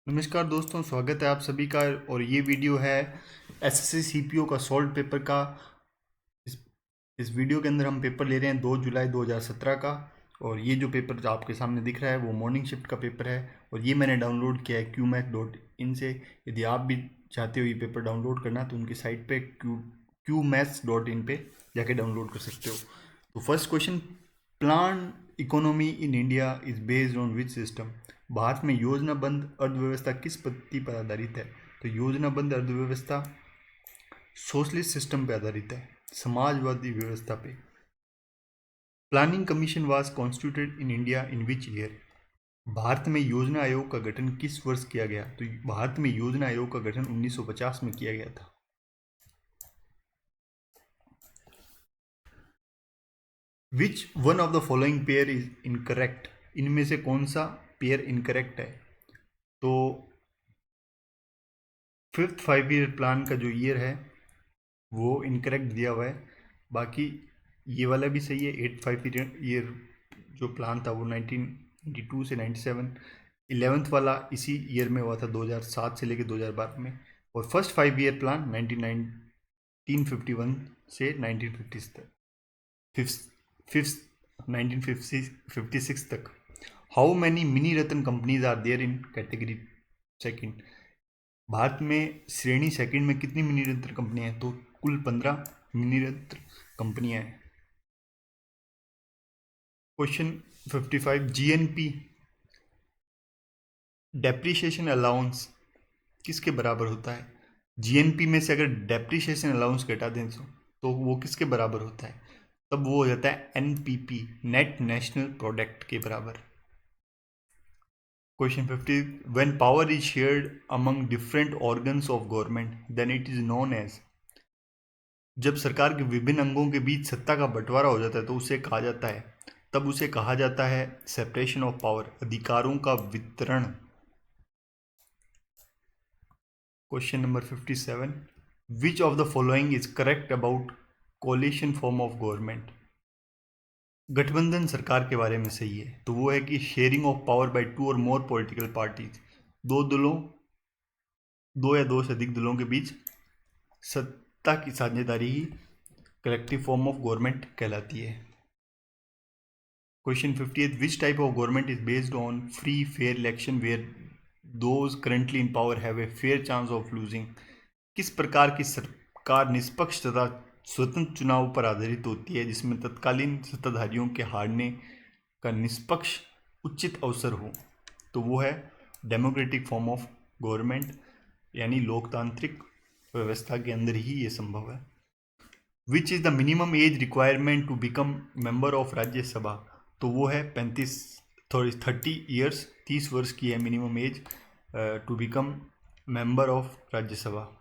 नमस्कार दोस्तों, स्वागत है आप सभी का। और ये वीडियो है एसएससी सीपीओ का सॉल्व पेपर का। इस इस वीडियो के अंदर हम पेपर ले रहे हैं 2 जुलाई 2017 का। और ये जो पेपर जो आपके सामने दिख रहा है वो मॉर्निंग शिफ्ट का पेपर है। और ये मैंने डाउनलोड किया है qmath.in से। यदि आप भी चाहते हो ये पेपर डाउनलोड करना तो उनकी साइट पे qmaths.in पे जाके डाउनलोड कर सकते हो। तो first question, plan economy in India is based on which system. Bharat में योजनाबद्ध अर्थव्यवस्था किस पद्धति पर आधारित है? तो योजनाबद्ध अर्थव्यवस्था सोशलिस्ट सिस्टम पे आधारित है, समाजवादी व्यवस्था पे। Planning commission was constituted in India in which year. Bharat में योजना आयोग का गठन किस वर्ष किया गया? तो भारत में योजना आयोग का गठन 1950 में किया गया था। Which one of the following pair is incorrect. इनमें से कौन सा पेयर इनकरेक्ट है? तो फिफ्थ 5 ईयर प्लान का जो ईयर है वो इनकरेक्ट दिया हुआ है। बाकी ये वाला भी सही है। 8 5 ईयर जो प्लान था वो 1992 से 97। 11th वाला इसी ईयर में हुआ था, 2007 से लेकर 2012 में। और फर्स्ट 5 ईयर प्लान 1951 से 1950 तक, फिफ्थ 1956 तक। How many mini ratna companies are there in category second. Bharat में श्रेणी सेकंड में कितनी मिनी रत्न कंपनियां हैं? तो कुल 15 मिनी रत्न कंपनियां हैं। क्वेश्चन 55, जीएनपी डेप्रिसिएशन अलाउंस किसके बराबर होता है? जीएनपी में से अगर डेप्रिसिएशन अलाउंस घटा दें तो वो किसके बराबर होता है? तब वो हो जाता है एनपीपी, नेट नेशनल प्रोडक्ट के बराबर। Question 50, when power is shared among different organs of government then it is known as. जब सरकार के विभिन्न अंगों के बीच सत्ता का बंटवारा हो जाता है तो उसे कहा जाता है, तब उसे कहा जाता है सेपरेशन ऑफ पावर, अधिकारों का वितरण। Question number 57, which of the following is correct about coalition form of government. गठबंधन सरकार के बारे में सही है, तो वो है कि शेयरिंग ऑफ पावर बाय 2 और मोर पॉलिटिकल पार्टीज, दो या दो से अधिक दलों के बीच सत्ता की साझेदारी ही कलेक्टिव फॉर्म ऑफ गवर्नमेंट कहलाती है। Question 58, which type of government is based on free fair election where those currently in power have a fair chance of losing. किस प्रकार की सरकार निष्पक्ष तथा स्वतंत्र चुनाव पर आधारित होती है जिसमें तत्कालीन सत्ताधारियों के हारने का निष्पक्ष उचित अवसर हो? तो वो है डेमोक्रेटिक फॉर्म ऑफ गवर्नमेंट, यानी लोकतांत्रिक व्यवस्था के अंदर ही ये संभव है। Which is the minimum age requirement to become member of Rajya Sabha. तो वो है 30 ईयर्स, 30 वर्ष की है minimum age to become member of Rajya Sabha.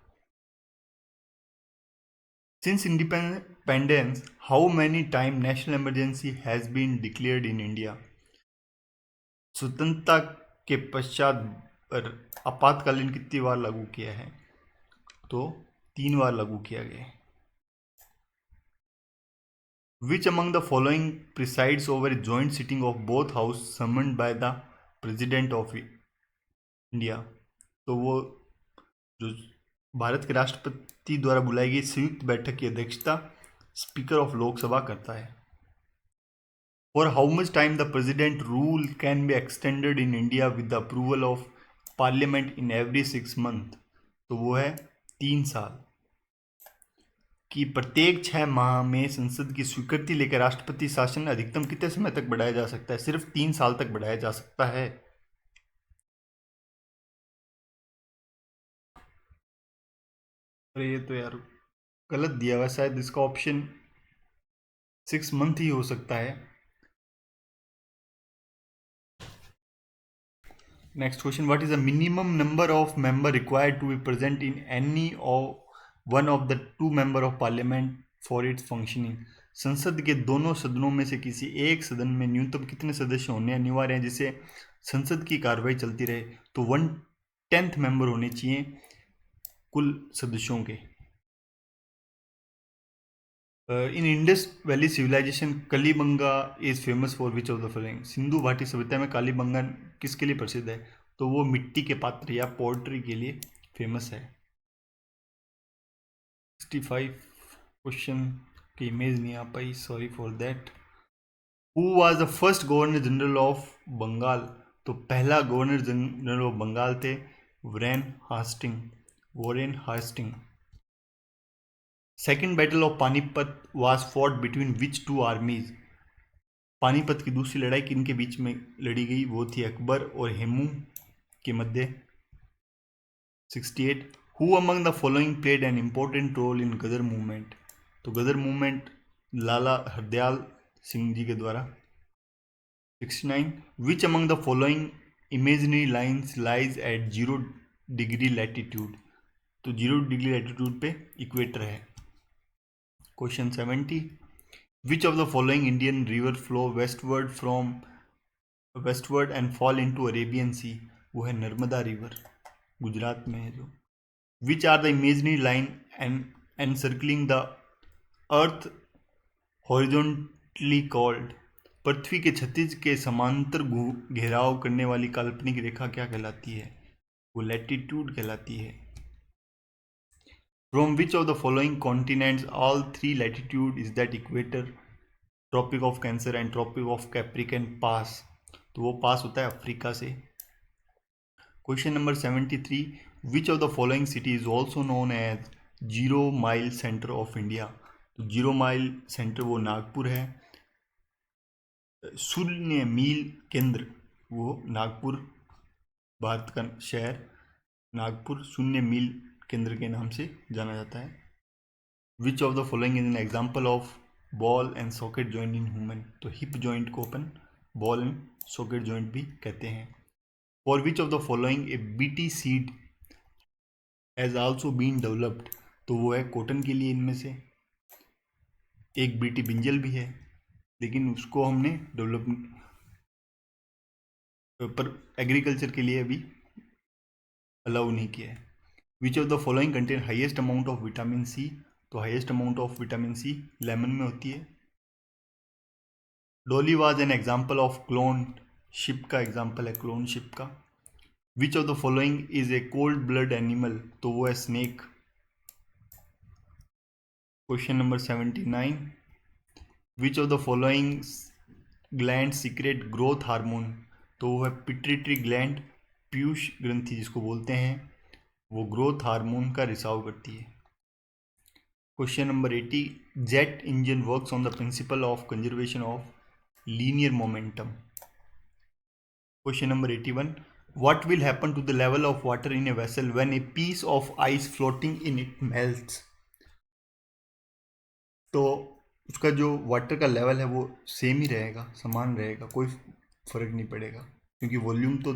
Since independence how many time national emergency has been declared in India. स्वतंत्रता के पश्चात आपातकालीन कितनी बार लागू किया है? तो 3 बार लागू किया गया है। Which among the following presides over a joint sitting of both house summoned by the President of India? तो वो जो भारत के राष्ट्रपति द्वारा बुलाई गई संयुक्त बैठक की अध्यक्षता स्पीकर ऑफ लोकसभा करता है। For how much time the president rule can be extended in India with the approval of parliament in every 6 month? तो वो है 3 साल। कि प्रत्येक 6 माह में संसद की स्वीकृति लेकर राष्ट्रपति शासन अधिकतम कितने समय तक बढ़ाया जा सकता है? सिर्फ 3 साल तक बढ़ाया जा सकता है। अरे ये तो यार गलत दिया हुआ, शायद इसका ऑप्शन 6 मंथ ही हो सकता है। Next question, what is the minimum number of member required to be present in any one of the 2 member of parliament for its functioning. संसद के दोनों सदनों में से किसी एक सदन में न्यूनतम कितने सदस्य होने अनिवार्य हैं जिससे संसद की कार्रवाई चलती रहे? तो 1/10 मेंबर होने चाहिए कुल सदस्यों के। In Indus valley civilization Kalibanga is famous for which of the following. सिंधु घाटी सभ्यता में कालीबंगा किसके लिए प्रसिद्ध है? तो वो मिट्टी के पात्र या पोर्ट्री के लिए फेमस है। 65 क्वेश्चन की इमेज नहीं आ पाई, sorry for that. Who was the first governor general of Bengal? तो पहला गवर्नर जनरल ऑफ बंगाल थे Warren Hasting. Second battle of Panipat was fought between which two armies? Panipat की दूसरी लड़ाई किनके बीच में लड़ी गई? वो थी अकबर और हेमू के मध्य। 68 who among the following played an important role in Ghadar movement? तो गदर मूवमेंट लाला हरदयाल सिंह जी के द्वारा। 69 which among the following imaginary lines lies at 0 degree latitude? तो 0 डिग्री लैटिट्यूड पे इक्वेटर है। Question 70 which of the following Indian river flow westward and fall into Arabian sea? वो है Narmada river, Gujarat में है जो। Which are the imaginary line encircling the earth horizontally called? पृथ्वी के क्षितिज के समांतर घेराव करने वाली काल्पनिक रेखा क्या कहलाती है? वो लैटिट्यूड कहलाती है। From which of the following continents all 3 latitude is that equator, tropic of cancer and tropic of capricorn pass? तो वो पास होता है अफ्रीका से। Question number 73 which of the following city is also known as 0 mile centre of India? तो 0 mile centre वो नागपुर है। शून्य मील केंद्र वो नागपुर, भारत का शहर नागपुर 0 मील केंद्र के नाम से जाना जाता है। Which of the following is an example of ball and socket joint in human? तो हिप जॉइंट को अपन बॉल एंड सॉकेट जॉइंट भी कहते हैं। For which of the following a BT seed has also been developed? तो वो है cotton के लिए इनमें से। एक बीटी बिंजल भी है लेकिन उसको हमने डेवलप पर एग्रीकल्चर के लिए अभी अलाउ नहीं किया है। Which of the following contain highest amount of vitamin C? तो highest amount of vitamin C lemon में होती है। Dolly was an example of clone sheep का एग्जाम्पल है क्लोन शिप का। Which of the following is a cold blood animal? तो वो है snake. Question number 79 which of the following gland secrete growth hormone? तो वो है पिट्यूटरी ग्लैंड, पीयूष ग्रंथि जिसको बोलते हैं, वो ग्रोथ हार्मोन का रिसाव करती है। Question number 80 jet engine works on the principle of conservation of linear momentum. Question number 81 what will happen to the level of water in a vessel when a piece of ice floating in it melts? तो उसका जो water का level है वो same ही रहेगा, समान रहेगा, कोई फर्क नहीं पड़ेगा क्योंकि वॉल्यूम तो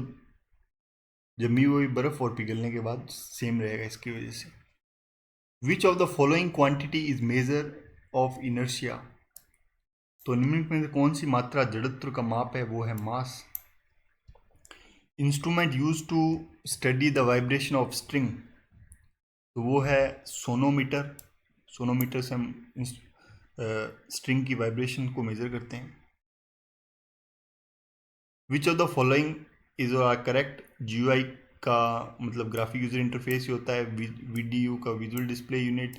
जमी हुई बर्फ और पिघलने के बाद सेम रहेगा इसकी वजह से। Which of the following quantity is measure of inertia? तो निम्नलिखित में से कौन सी मात्रा जड़त्व का माप है? वो है mass. Instrument use to study the vibration of string? तो वो है सोनोमीटर। सोनोमीटर से हम स्ट्रिंग की वाइब्रेशन को मेजर करते हैं। Which of the following is are correct? GUI का मतलब ग्राफिक यूजर इंटरफेस ही होता है, VDU का विजुअल डिस्प्ले यूनिट,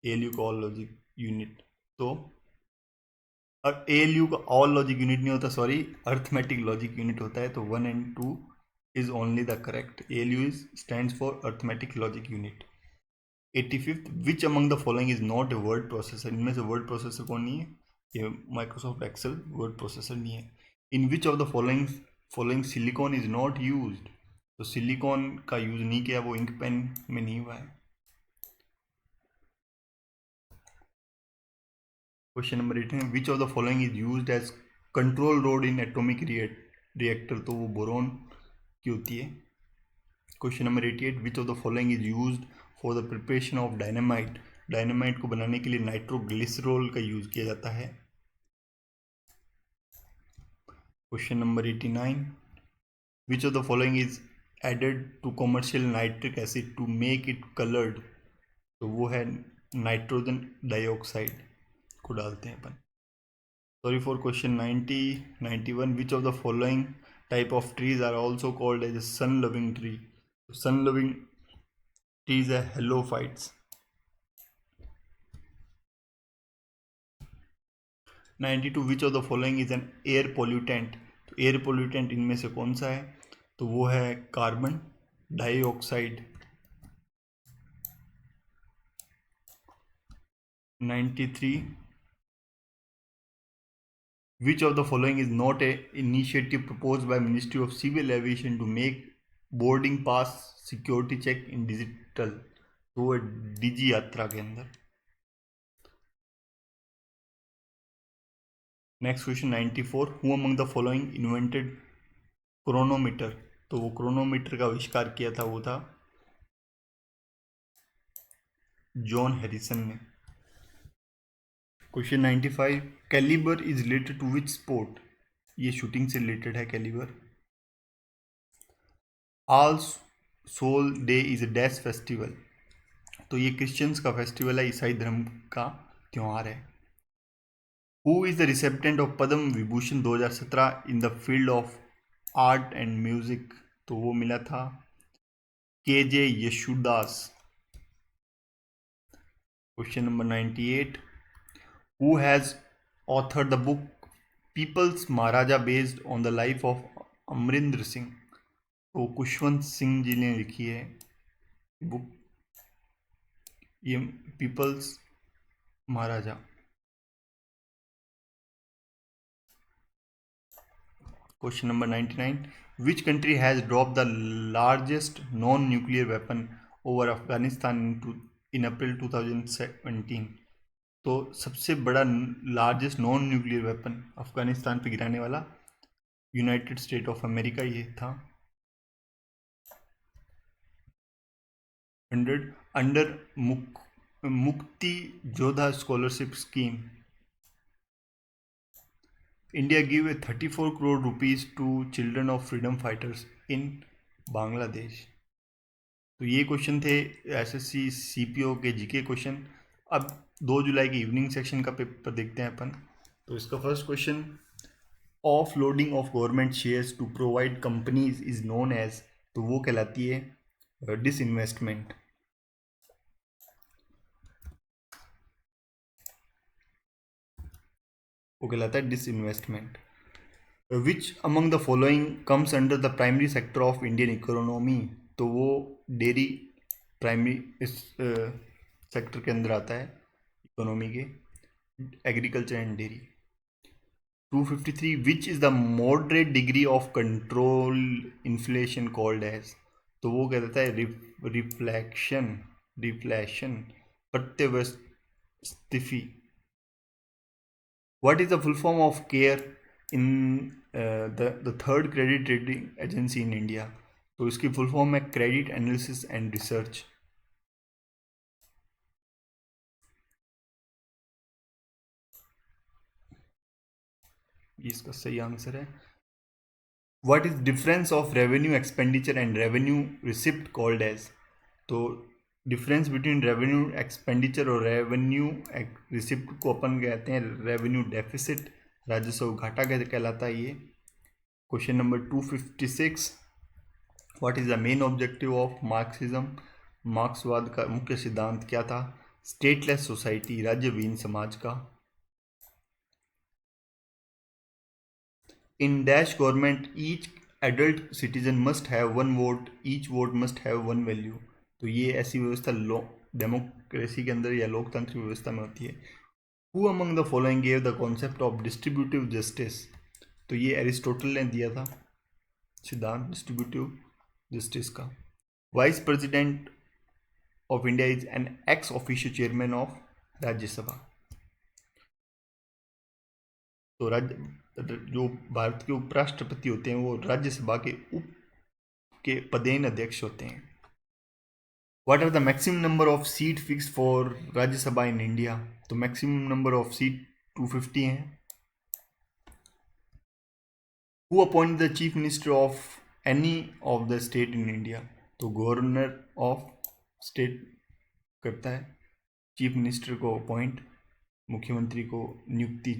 ALU का ऑल लॉजिक यूनिट। तो और ALU का ऑल लॉजिक यूनिट नहीं होता, सॉरी, अर्थमेटिक लॉजिक यूनिट होता है। तो 1 and 2 is only the correct. ALU is stands for arithmetic logic unit. 85th which among the following is not a word processor? इनमें से वर्ड प्रोसेसर कौन नहीं है? ये माइक्रोसॉफ्ट एक्सेल वर्ड प्रोसेसर नहीं है। In which of the following silicon is not used? तो silicon का यूज नहीं किया, वो इंक पेन में नहीं हुआ है। क्वेश्चन नंबर 8 है which of the following is used as control rod in atomic reactor? तो वो बोरोन की होती है। Question number 88 which of the following is used for the preparation of dynamite? Dynamite को बनाने के लिए नाइट्रोग्लिसरॉल का यूज किया जाता है। Question number 89 which of the following is added to commercial nitric acid to make it coloured? तो वो है नाइट्रोजन डाइऑक्साइड को डालते हैं अपन। Sorry for question 91 which of the following type of trees are also called as a sun loving tree. Sun loving trees are halophytes. 92 which of the following is an air pollutant. तो air pollutant इनमें से कौन सा है? तो वो है carbon dioxide. 93 which of the following is not a initiative propose by ministry of civil aviation to make boarding pass security check in digital. तो वो डिजी यात्रा के अंदर। Next question 94 who among the following invented chronometer. तो वो chronometer का आविष्कार किया था वो था जॉन हैरिसन ने। Question 95 calibre is related to which sport. ये शूटिंग से रिलेटेड है calibre. All soul day is a dash festival. तो ये क्रिश्चियंस का फेस्टिवल है, ईसाई धर्म का त्यौहार है। Who is the recipient of Padma Vibhushan 2017 in the field of art and music. तो वो मिला था KJ Yesudas. Question number 98 who has author the book people's Maharaja based on the life of Amarinder Singh. तो खुशवंत सिंह जी ने लिखी है बुक, ये people's Maharaja. Question number 99 which country has drop the largest non nuclear weapon over Afghanistan in April 2017। तो सबसे बड़ा largest non nuclear weapon Afghanistan पे गिराने वाला यूनाइटेड स्टेट ऑफ अमेरिका ये था। 100 under Mukti Jodha scholarship scheme India give a 34 crore rupees to children of freedom fighters in Bangladesh. तो ये क्वेश्चन थे SSC CPO के जीके क्वेश्चन। अब 2 जुलाई के इवनिंग सेक्शन का पेपर देखते हैं अपन। तो इसका first question of loading of government shares to provide companies is known as. तो वो कहलाती है डिसइन्वेस्टमेंट। वो कहलाता है disinvestment. Which among the following comes under the primary sector of Indian economy. तो वो डेयरी प्राइमरी इस सेक्टर के अंदर आता है इकोनॉमी के, agriculture and dairy. 253 which is the moderate degree of control inflation called as. तो वो कह देता है रिफ्लेक्शन प्रत्यवस्थिफी। What is the full form of CARE in the third credit rating agency in India? तो इसकी फुल फॉर्म है credit analysis and research. इसका सही आंसर है। What is difference of revenue expenditure and revenue receipt called as? तो difference between revenue expenditure और revenue receipt को अपन कहते हैं रेवेन्यू डेफिसिट, राजस्व घाटा कहलाता है ये। Question number 256 what is the main objective of Marxism. मार्क्सवाद का मुख्य सिद्धांत क्या था? स्टेटलेस सोसाइटी, राज्यविहीन समाज का। In dash government each adult citizen must have 1 vote, each vote must have 1 value. तो ये ऐसी व्यवस्था डेमोक्रेसी के अंदर या लोकतंत्र व्यवस्था में होती है। Who among the following gave the concept of distributive justice. तो ये एरिस्टोटल ने दिया था सिद्धांत डिस्ट्रीब्यूटिव जस्टिस का। Vice president of India is an x official chairman of Rajya Sabha. तो जो भारत के उपराष्ट्रपति होते हैं वो राज्यसभा के पदेन अध्यक्ष होते हैं। What are the maximum number of seat fix for Rajya Sabha in India. तो मैक्सिमम नंबर ऑफ सीट 250 हैं। Who appoint the chief minister of any of the state in India. तो गवर्नर ऑफ स्टेट करता है, चीफ मिनिस्टर को appoint, मुख्यमंत्री को नियुक्ति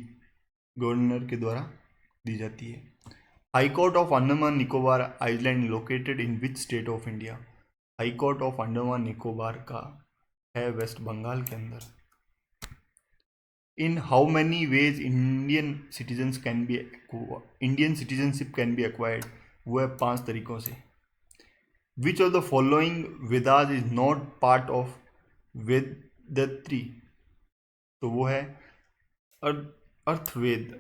governor के द्वारा दी जाती है। High court of Andaman Nicobar island located in which state of India? High court of Andaman Nicobar का है वेस्ट बंगाल के अंदर। In how many ways Indian citizenship can be acquired? वो है 5 तरीकों से। Which of the following Vedas is not part of Vedatri? तो वो है अर्थवेद।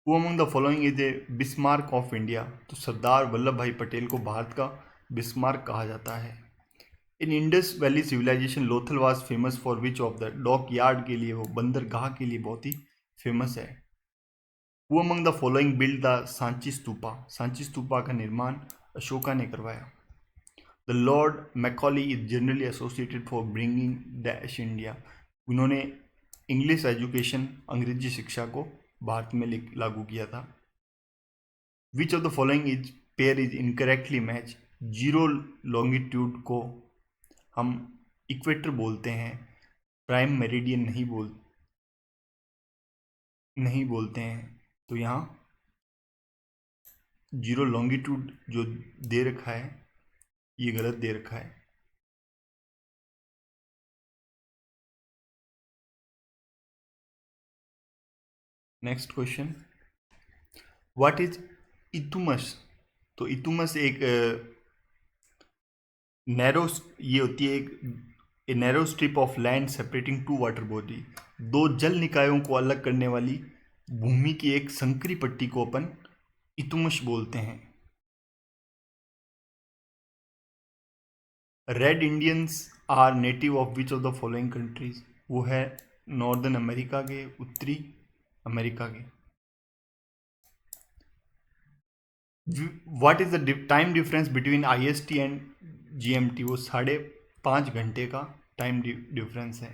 वो among the following is a Bismarck of India? तो सरदार वल्लभ भाई पटेल को भारत का बिस्मार्क कहा जाता है। In Indus valley civilization Lothal was famous for which of the dockyard के लिए, वो बंदरगाह के लिए बहुत ही फेमस है। वो among the following build the Sanchi stupa? Sanchi stupa का निर्माण अशोका ने करवाया। The lord Macaulay is generally associated for bringing dash India? उन्होंने इंग्लिश एजुकेशन, अंग्रेजी शिक्षा को भारत में लागू किया था। Which of the following is pair is incorrectly match? Zero longitude को हम इक्वेटर बोलते हैं, प्राइम मेरिडियन नहीं बोलते हैं। तो यहाँ जीरो लॉन्गिट्यूड जो दे रखा है ये गलत दे रखा है। Next question, what is isthmus? तो इथुमस एक नैरो, ये होती है एक narrow strip of land separating two water body. 2 जल निकायों को अलग करने वाली भूमि की एक संकरी पट्टी को अपन इथुमस बोलते हैं। Red Indians are native of which of the following countries? वो है नॉर्दर्न अमेरिका के, उत्तरी अमेरिका के। What is the time difference between IST and GMT? वो 5.5 घंटे का टाइम डिफरेंस है।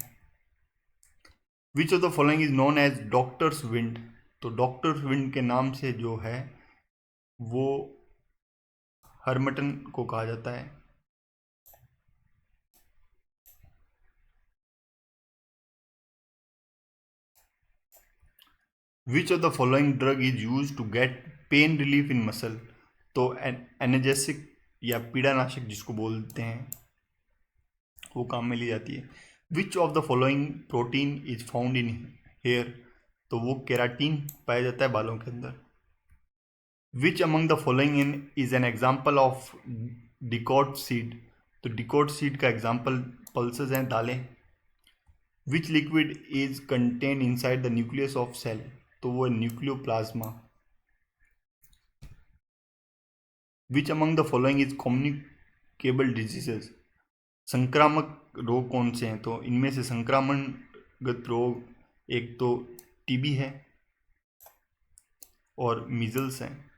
Which of the following is known as doctors wind? तो डॉक्टर्स विंड के नाम से जो है वो हरमटन को कहा जाता है। Which of the following drug is use to get pain relief in muscle? तो एनेजेसिक या पीड़ानाशक जिसको बोलते हैं वो काम में ली जाती है। Which of the following protein is found in hair? तो वो केराटीन पाया जाता है बालों के अंदर। Which among the following is an example of dicot seed? तो डिकॉट सीड का एग्जाम्पल पल्सेस हैं, दालें। Which liquid is contain inside the nucleus of cell? तो वो है nucleoplasm. Which among the following is communicable diseases? संक्रामक रोग कौन से हैं? तो इनमें से संक्रामणगत रोग एक तो TB है और मीजल्स हैं।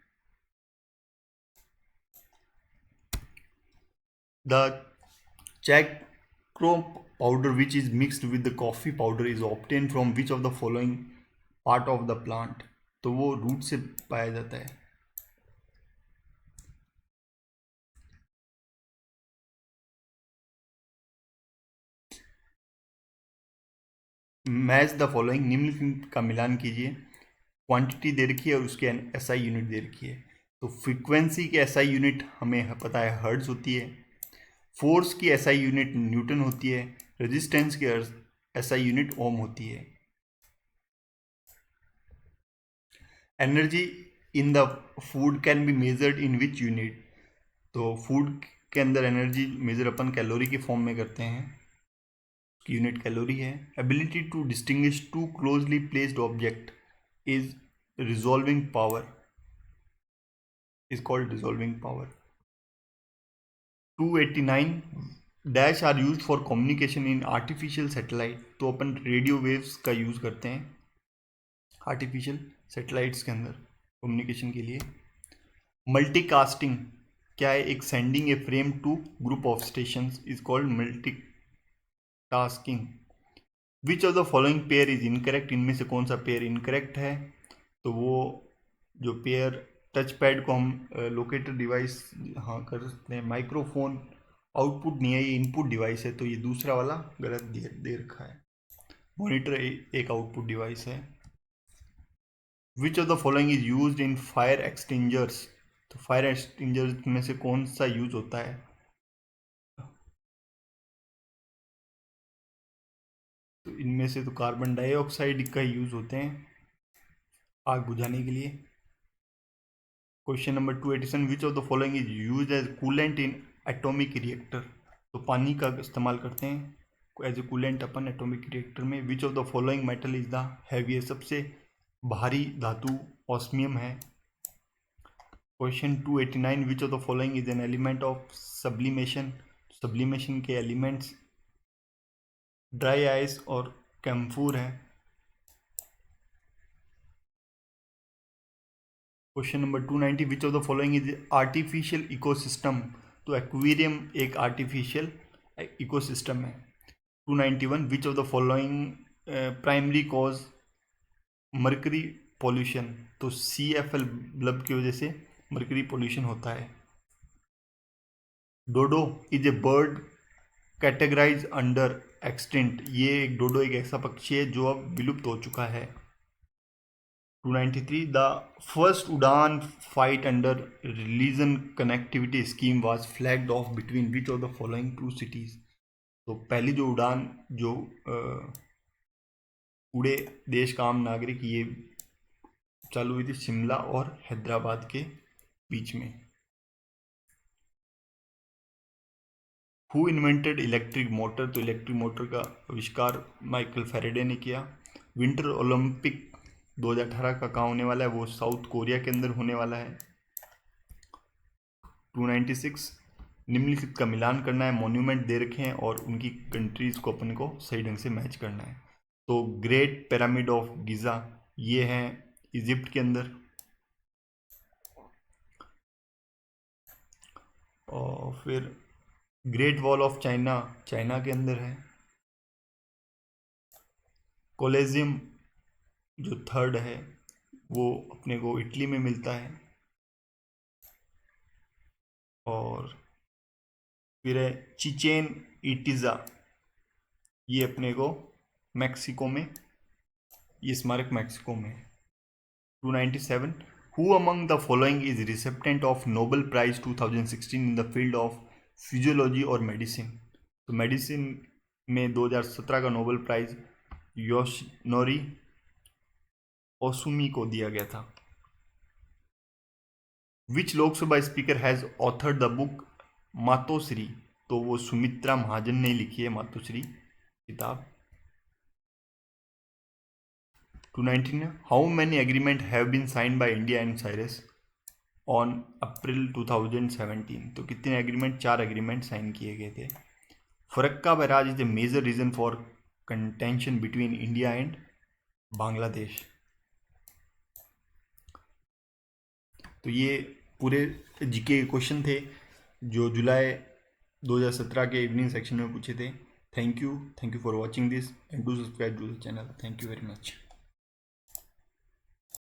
The chicory powder which is mixed with the coffee powder is obtain from which of the following part of the plant? तो वो रूट से पाया जाता है। मैच द फॉलोइंग, निम्नलिखित का मिलान कीजिए। क्वांटिटी दे रखी है और उसके SI यूनिट दे रखी है। तो फ्रीक्वेंसी की SI यूनिट हमें पता है हर्ट्ज होती है। फोर्स की SI यूनिट न्यूटन होती है। रेजिस्टेंस की SI यूनिट ओम होती है। Energy in the food can be measured in which unit? तो फूड के अंदर एनर्जी मेजर अपन कैलोरी के फॉर्म में करते हैं, की यूनिट कैलोरी है। Ability to distinguish two closely placed object is resolving power, is called resolving power. 289 dash are use for communication in artificial satellite? तो अपन रेडियो वेव्स का यूज करते हैं आर्टिफिशियल सैटेलाइट्स के अंदर कम्युनिकेशन के लिए। मल्टीकास्टिंग क्या है? एक sending a frame to group of stations is called multitasking. Which of the following pair is incorrect? इनमें से कौन सा पेयर इनकरेक्ट है? तो वो जो पेयर टच पैड को हम लोकेटर डिवाइस हाँ कर सकते हैं। माइक्रोफोन आउटपुट नहीं है, ये इनपुट डिवाइस है, तो ये दूसरा वाला गलत दे रखा है। मॉनिटर एक आउटपुट डिवाइस है। Which of the following is use in fire extinguishers, तो फायर एक्सटिंजर्स में से कौन सा यूज होता है? तो इनमें से तो कार्बन डाइऑक्साइड का यूज होते हैं आग बुझाने के लिए। Question number 287, which of the following is use as coolant in atomic reactor, तो पानी का इस्तेमाल करते हैं एज ए कूलेंट अपन एटॉमिक रिएक्टर में। Which of the following metal is the heaviest, सबसे भारी धातु ऑस्मियम है। Question 289, which of the following is an element of sublimation, sublimation के एलिमेंट्स ड्राई आइस और कैम्फूर है। Question number 290, which of the following is artificial ecosystem, तो aquarium एक artificial ecosystem है। 291, which of the following primary cause mercury pollution, तो CFL bulb की वजह से मर्करी पॉल्यूशन होता है। Dodo is a bird categorize under extinct, ये एक डोडो एक ऐसा पक्षी है जो अब विलुप्त हो चुका है। 293, the first Udan flight under regional connectivity scheme was flagged off between which of the following two cities, तो पहली जो उड़ान जो उड़े देश का आम नागरिक, ये चालू हुई थी शिमला और हैदराबाद के बीच में। हु इन्वेंटेड इलेक्ट्रिक मोटर, तो इलेक्ट्रिक मोटर का आविष्कार माइकल फैराडे ने किया। विंटर ओलंपिक 2018 का कहाँ होने वाला है, वो साउथ कोरिया के अंदर होने वाला है। 296, निम्नलिखित का मिलान करना है, मॉन्यूमेंट दे रखे हैं और उनकी कंट्रीज को अपन को सही ढंग से मैच करना है। तो ग्रेट पिरामिड ऑफ गिजा, ये है इजिप्ट के अंदर, और फिर great wall of China China के अंदर है। कोलेजियम जो थर्ड है वो अपने को इटली में मिलता है। और फिर है चिचेन इटिजा, ये अपने को मैक्सिको में, ये स्मारक मैक्सिको में है। 297, who among the following is recipient of Nobel prize 2016 in the field of physiology और मेडिसिन, तो मेडिसिन में 2017 का नोबेल प्राइज योशिनोरी ओसुमी को दिया गया था। Which Lok Sabha speaker has authored the book Matoshree, तो वो सुमित्रा महाजन ने लिखी है मातोश्री किताब। 219, how many agreement have been signed by India and Cyprus on April 2017, तो कितने एग्रीमेंट, 4 एग्रीमेंट साइन किए गए थे। Farakka barrage is a major reason for contention between India and Bangladesh. तो ये पूरे जीके क्वेश्चन थे जो जुलाई 2017 के इवनिंग सेक्शन में पूछे थे। Thank you for watching this and do subscribe to the channel. Thank you very much.